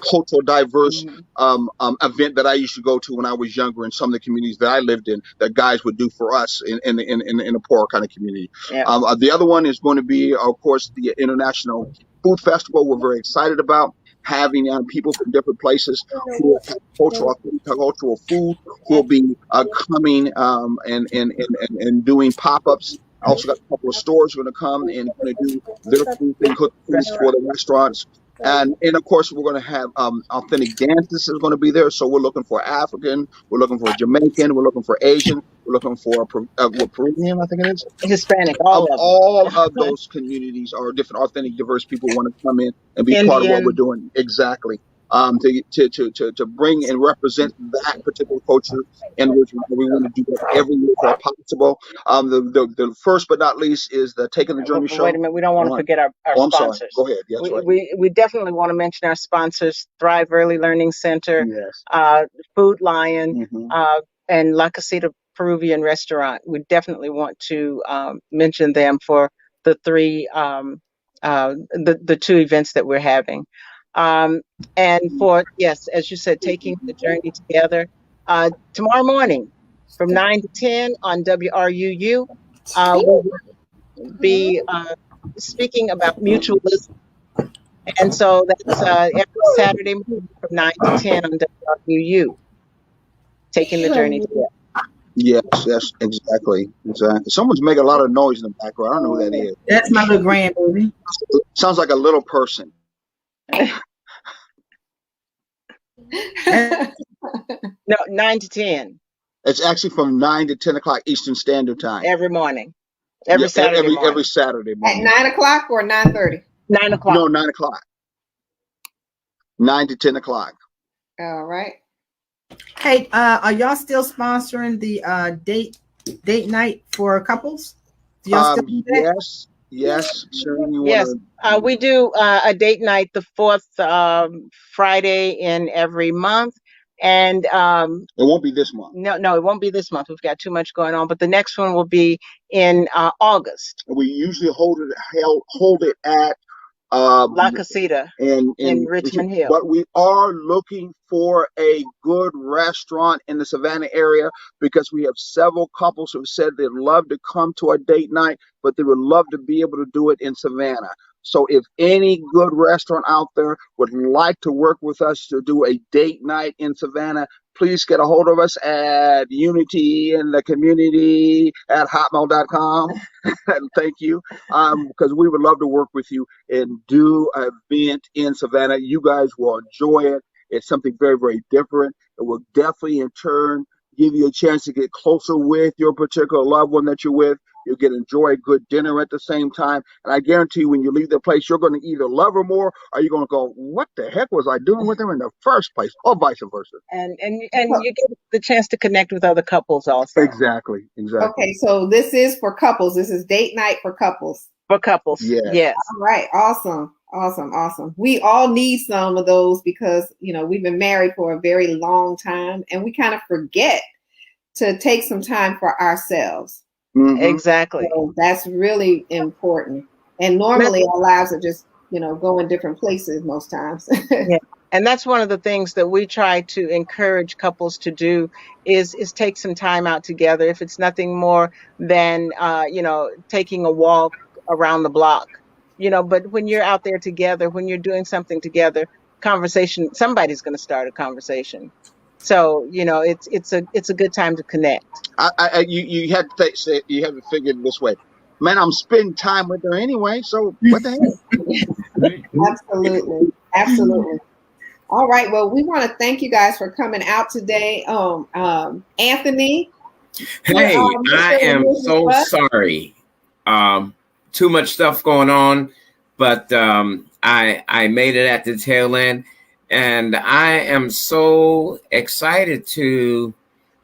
cultural diverse event that I used to go to when I was younger in some of the communities that I lived in, that guys would do for us in a poorer kind of community. Yeah. The other one is going to be, of course, the International Food Festival. We're very excited about having people from different places who have cultural food, who will be coming and doing pop-ups. I also got a couple of stores going to come and going to do their food and cook foods for the restaurants. And of course, we're going to have authentic dances is going to be there. So we're looking for African, we're looking for Jamaican, we're looking for Asian, we're looking for Peruvian, I think it is. Hispanic, all of those communities are different, authentic, diverse people want to come in and be part of what we're doing. Exactly. To bring and represent that particular culture, and we want to do that every year if possible. The first but not least is the Taking the Journey show. Wait a minute, we don't want to forget our sponsors. Sorry. Go ahead. Yes, we definitely want to mention our sponsors: Thrive Early Learning Center, yes. Food Lion, Mm-hmm. and La Casita Peruvian Restaurant. We definitely want to mention them for the the two events that we're having. And for, yes, as you said, Taking the Journey Together, tomorrow morning from 9 to 10 on WRUU, we will be speaking about mutualism. And so that's every Saturday morning from 9 to 10 on WRUU, Taking the Journey Together. Yes, exactly. Someone's making a lot of noise in the background. I don't know who that is. That's my little grandbaby. Sounds like a little person. No, 9 to 10 It's actually from 9 to 10 o'clock Eastern Standard Time. every morning, every Yeah, Saturday morning. every Saturday At morning. 9 o'clock or 9:30? 9 o'clock. No, 9 o'clock. 9 to 10 o'clock. All right. Hey, are y'all still sponsoring the date night for couples? Do y'all still do that? Yes. Sharon, you Yes, wanna? we do a date night the fourth Friday in every month, and It won't be this month. no, it won't be this month. We've got too much going on, but the next one will be in August. We usually hold it at La Casita in Richmond Hill. But we are looking for a good restaurant in the Savannah area because we have several couples who have said they'd love to come to our date night, but they would love to be able to do it in Savannah. So if any good restaurant out there would like to work with us to do a date night in Savannah, please get a hold of us at unityinthecommunity@hotmail.com. Thank you. Because we would love to work with you and do an event in Savannah. You guys will enjoy it. It's something very, very different. It will definitely in turn give you a chance to get closer with your particular loved one that you're with. You'll get enjoy a good dinner at the same time. And I guarantee you, when you leave the place, you're going to either love her more or you're going to go, what the heck was I doing with her in the first place? Or vice versa. And you get the chance to connect with other couples also. Exactly. Okay, so this is for couples. This is date night for couples. For couples, Yes. yes. All right, awesome. We all need some of those because, we've been married for a very long time and we kind of forget to take some time for ourselves. Mhm. Exactly. So that's really important. And normally our lives are just, go in different places most times. Yeah. And that's one of the things that we try to encourage couples to do is take some time out together. If it's nothing more than, taking a walk around the block, but when you're out there together, when you're doing something together, somebody's going to start a conversation. So, it's a good time to connect. You had to figure it this way. Man, I'm spending time with her anyway, so what the heck? Absolutely. All right. Well, we want to thank you guys for coming out today. Anthony. Hey, I am so sorry. Too much stuff going on, but I made it at the tail end, and I am so excited to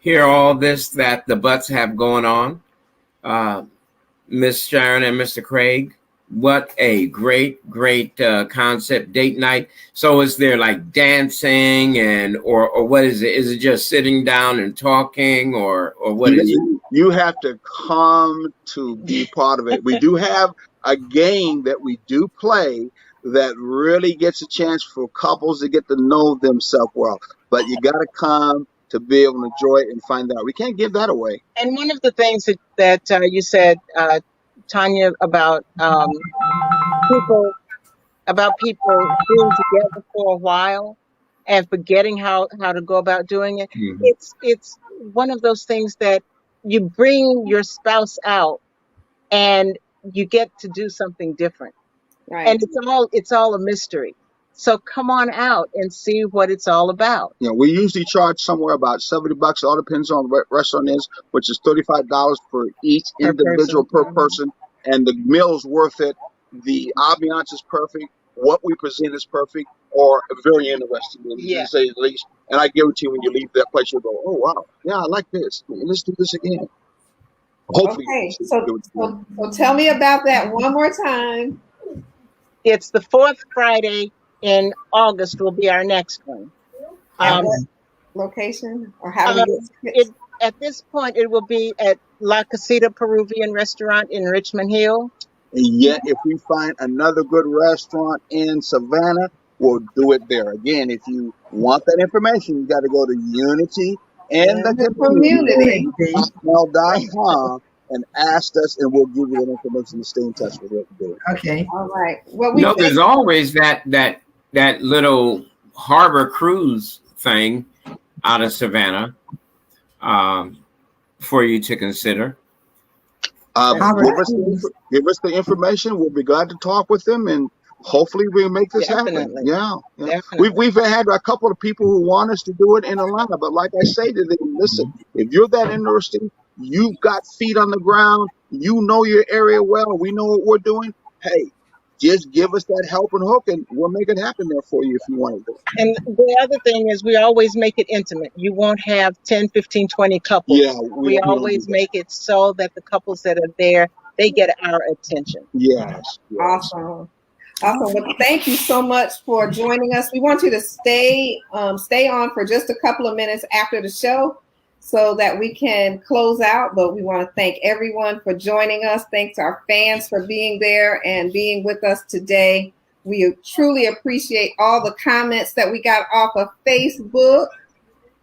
hear all this that the Butts have going on. Miss Sharon and Mr. Craig, what a great concept, date night. So is there like dancing or what is it? Is it just sitting down and talking or what is it? You have to come to be part of it. We do have a game that we do play that really gets a chance for couples to get to know themselves well. But you got to come to be able to enjoy it and find out. We can't give that away. And one of the things that you said, Tanya, about people being together for a while and forgetting how to go about doing it. Mhm. It's one of those things that you bring your spouse out and you get to do something different. Right. And it's all a mystery. So come on out and see what it's all about. We usually charge somewhere about $70. It all depends on what restaurant is, which is $35 for each individual per person. And the meal's worth it. The ambiance is perfect. What we present is perfect or very interesting, to say the least. And I guarantee when you leave that place, you'll go, oh, wow. Yeah, I like this. Let's do this again. Hopefully. Okay, so tell me about that one more time. It's the fourth Friday in August will be our next one. Location or how do we get At this point, it will be at La Casita Peruvian Restaurant in Richmond Hill. And yet, if we find another good restaurant in Savannah, we'll do it there. Again, if you want that information, you got to go to Unity in the community.com and ask us, and we'll give you that information to stay in touch with what we're doing. Okay. All right. Well, There's always that little harbor cruise thing out of Savannah for you to consider. Give us the information. We'll be glad to talk with them, and hopefully we can make this happen. Definitely. Yeah. Definitely. We've had a couple of people who want us to do it in Atlanta, but like I say to them, listen, if you're that interested, you've got feet on the ground, you know your area well, we know what we're doing. Hey, just give us that helping hook and we'll make it happen there for you if you want to do it. And the other thing is we always make it intimate. You won't have 10, 15, 20 couples. Yeah, We don't always do that. make it so that the couples that are there, they get our attention. Yes. Awesome. Awesome. Well, thank you so much for joining us. We want you to stay on for just a couple of minutes after the show so that we can close out. But we want to thank everyone for joining us. Thanks to our fans for being there and being with us today. We truly appreciate all the comments that we got off of Facebook.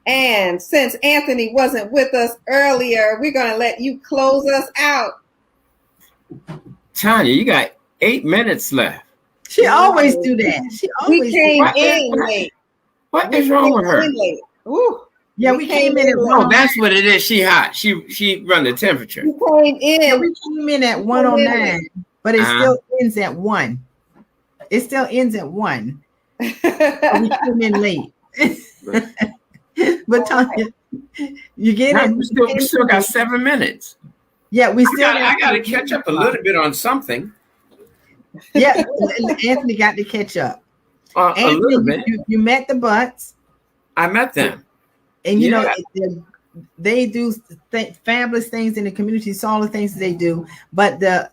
And since Anthony wasn't with us earlier, we're going to let you close us out. Tanya, you got 8 minutes left. She always do that. She We always came do that. in late. What is wrong with her? Ooh, Yeah, we came in at late. Oh, 109. that's what it is. She hot. She run the temperature. We came Yeah, in. we came in at 109, but it still ends at 1. It still ends at 1. We came in late. But Tanya, you get Now, it. we still got 7 minutes. Yeah, we still. I got to catch up a little bit on something. Yeah, Anthony got to catch up. A little Anthony, bit. you met the Butts, I met them. and you Yeah. know they do fabulous things in the community. Saw all the things that they do, but the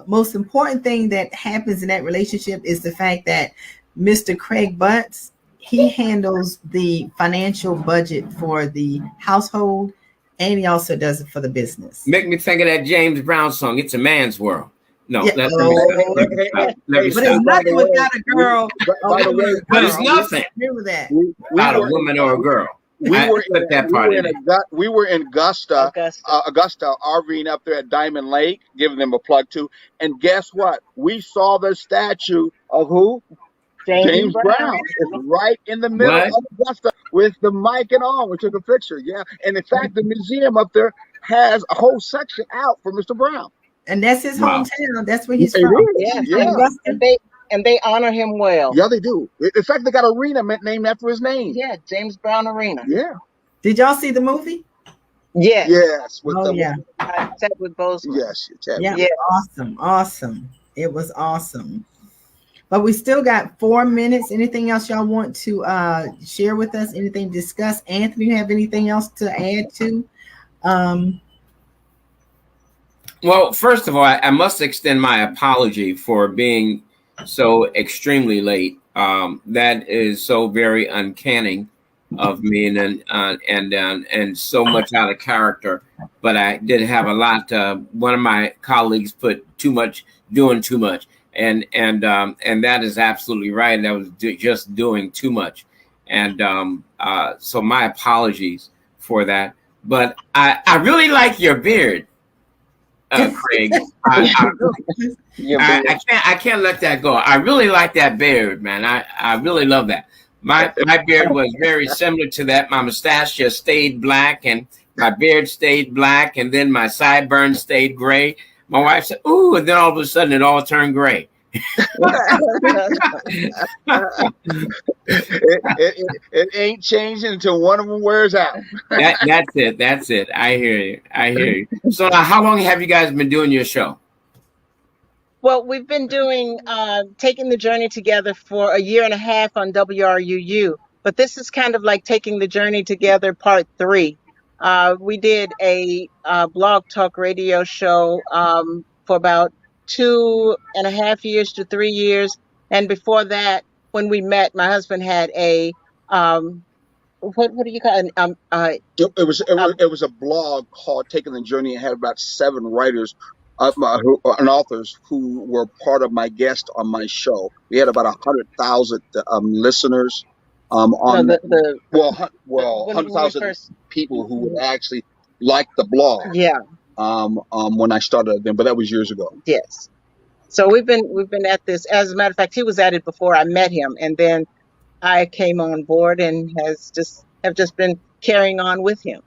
most important thing that happens in that relationship is the fact that Mr. Craig Butts, he handles the financial budget for the household, and he also does it for the business. Make me think of that James Brown song. It's a man's world. No, Yeah. let me stop. Let me stop. Let me But it's stop. nothing without a girl. By the way, But it's nothing Remember that. we about a were- woman or a girl. We I were put that part in. we were in Augusta, RVing up there at Diamond Lake, giving them a plug too. And guess what? We saw the statue of who? James Brown. It's right in the middle What? of Augusta with the mic and all. We took a picture. Yeah. And in fact, the museum up there has a whole section out for Mr. Brown. And that's his Wow. hometown. That's where he's It from. is. Yeah. Yeah. And they honor him well. Yeah, they do. In fact, they got an arena named after his name. Yeah, James Brown Arena. Yeah. Did y'all see the movie? Yes. Yes. With Oh the, yeah. Chadwick Boseman. Yes. Yeah. Yeah. Awesome. It was awesome. But we still got 4 minutes. Anything else y'all want to share with us? Anything to discuss? Anthony, you have anything else to add to? Well, first of all, I must extend my apology for being so extremely late. That is so very uncanny of me and so much out of character. But I did have a lot. One of my colleagues put doing too much, and that is absolutely right. I was just doing too much, and so my apologies for that. But I really like your beard. Craig, I can't let that go. I really like that beard, man. I really love that. My beard was very similar to that. My mustache just stayed black, and my beard stayed black, and then my sideburns stayed gray. My wife said, "Ooh," and then all of a sudden it all turned gray. It ain't changing until one of them wears out. That's it. I hear you. So now, how long have you guys been doing your show? Well, we've been doing Taking the Journey Together for a year and a half on WRUU, but this is kind of like Taking the Journey Together Part 3. We did a blog talk radio show for about 2.5 years to 3 years, and before that, when we met, my husband had a what do you call it? It was a blog called Taking the Journey. It had about 7 writers and authors who were part of my guest on my show. We had about 100,000 listeners on 100,000 people who would actually like the blog. Yeah. When I started then, but that was years ago. Yes. So we've been at this. As a matter of fact, he was at it before I met him, and then I came on board and have just been carrying on with him.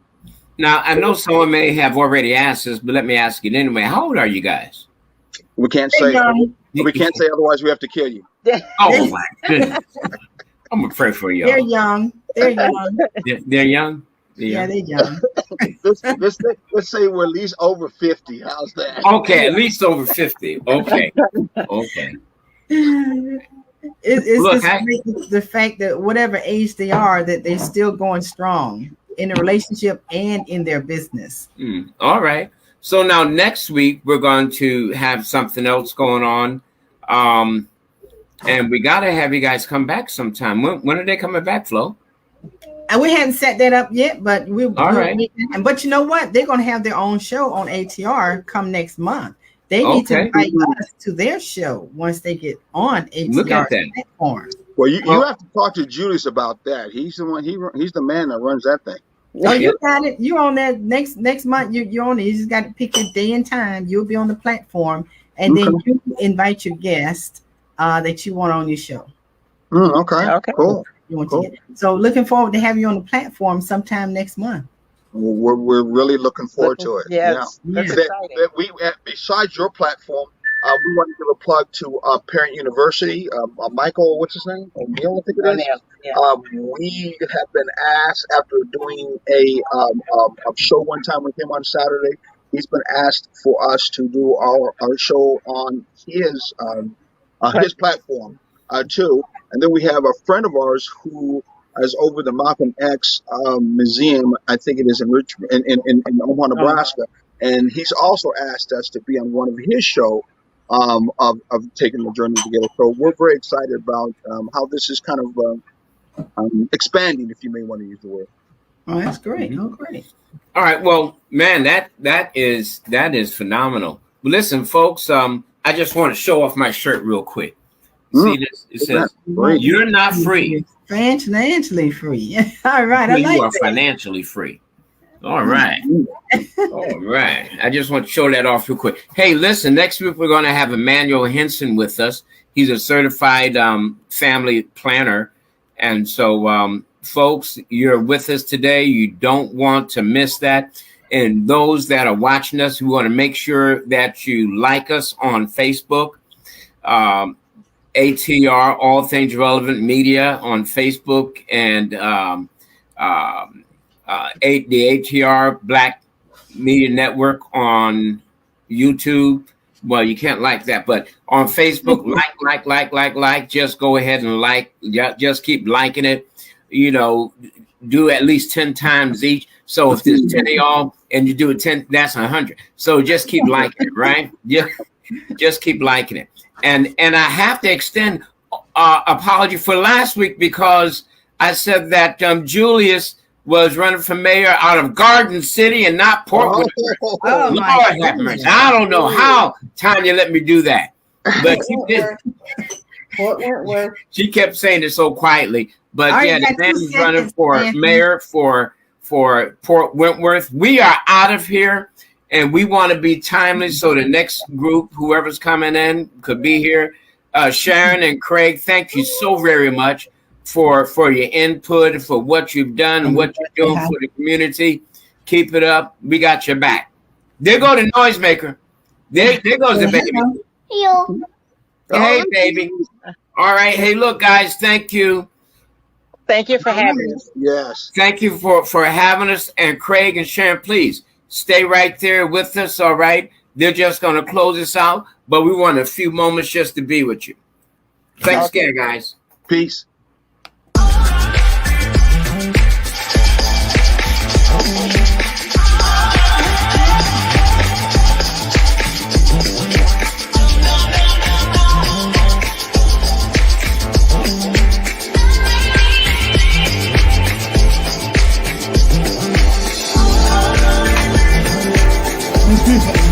Now, I know someone may have already asked this, but let me ask it anyway. How old are you guys? We can't say. We can't say otherwise. We have to kill you. Oh my goodness! I'm gonna pray for They're y'all. young. They're young. They're young. Yeah, they're young. Let's say we're at least over 50. How's that? Okay, at least over 50. Okay. It's Look, just the fact that whatever age they are, that they're still going strong in a relationship and in their business. All right. So now next week we're going to have something else going on, and we got to have you guys come back sometime. When are they coming back, Flo? And we hadn't set that up yet, but we'll right. But you know what? They're going to have their own show on ATR come next month. They need to invite us to their show once they get on ATR Look at that. platform. Well, you have to talk to Julius about that. He's the one. He's the man that runs that thing. Oh, you got it. You're on that next month. You're on it. You just got to pick your day and time. You'll be on the platform, and then you invite your guest that you want on your show. Okay. Cool. So looking forward to have you on the platform sometime next month. We're really looking forward to it. Yes, that's exciting. We besides your platform, we want to give a plug to Parent University. Michael, what's his name? O'Neill, I think it is. Yeah. We have been asked after doing a show one time with him on Saturday. He's been asked for us to do our show on his platform too. And then we have a friend of ours who is over the Malcolm X Museum. I think it is in Richmond, in Omaha, Nebraska. And he's also asked us to be on one of his shows of taking the journey together. So we're very excited about how this is kind of expanding, if you may want to use the word. Oh, that's great. Oh, great. All right. Well, man, that is phenomenal. Well, listen, folks, I just want to show off my shirt real quick. See this? It says, "You're not free. Financially free." All right. Well, you are financially free. All right. All right. I just want to show that off real quick. Hey, listen, next week we're going to have Emmanuel Henson with us. He's a certified family planner. And so, folks, you're with us today. You don't want to miss that. And those that are watching us, we want to make sure that you like us on Facebook. ATR, All Things Relevant Media on Facebook, and the ATR Black Media Network on YouTube. Well, you can't like that, but on Facebook, like, just go ahead and like, just keep liking it, do at least 10 times each. So if there's 10 of y'all and you do it 10, that's 100. So just keep liking it, right? Yeah, just keep liking it. And I have to extend apology for last week because I said that Julius was running for mayor out of Garden City and not Portland. Oh, Lord have mercy. I don't know how Tanya let me do that, but she did. She kept saying it so quietly. But yeah, the man is running for mayor for Port Wentworth. We are out of here. And we want to be timely so the next group, whoever's coming in, could be here. Sharon and Craig, thank you so very much for your input, for what you've done and what you're doing for the community. Keep it up. We got your back. There go the noisemaker. There goes the baby. Hey, baby. All right. Hey, look, guys, thank you. Thank you for having us. Yes. Thank you for having us. And Craig and Sharon, please. Stay right there with us, all right? They're just going to close us out, but we want a few moments just to be with you. Thanks again, guys. Peace. Mm-hmm.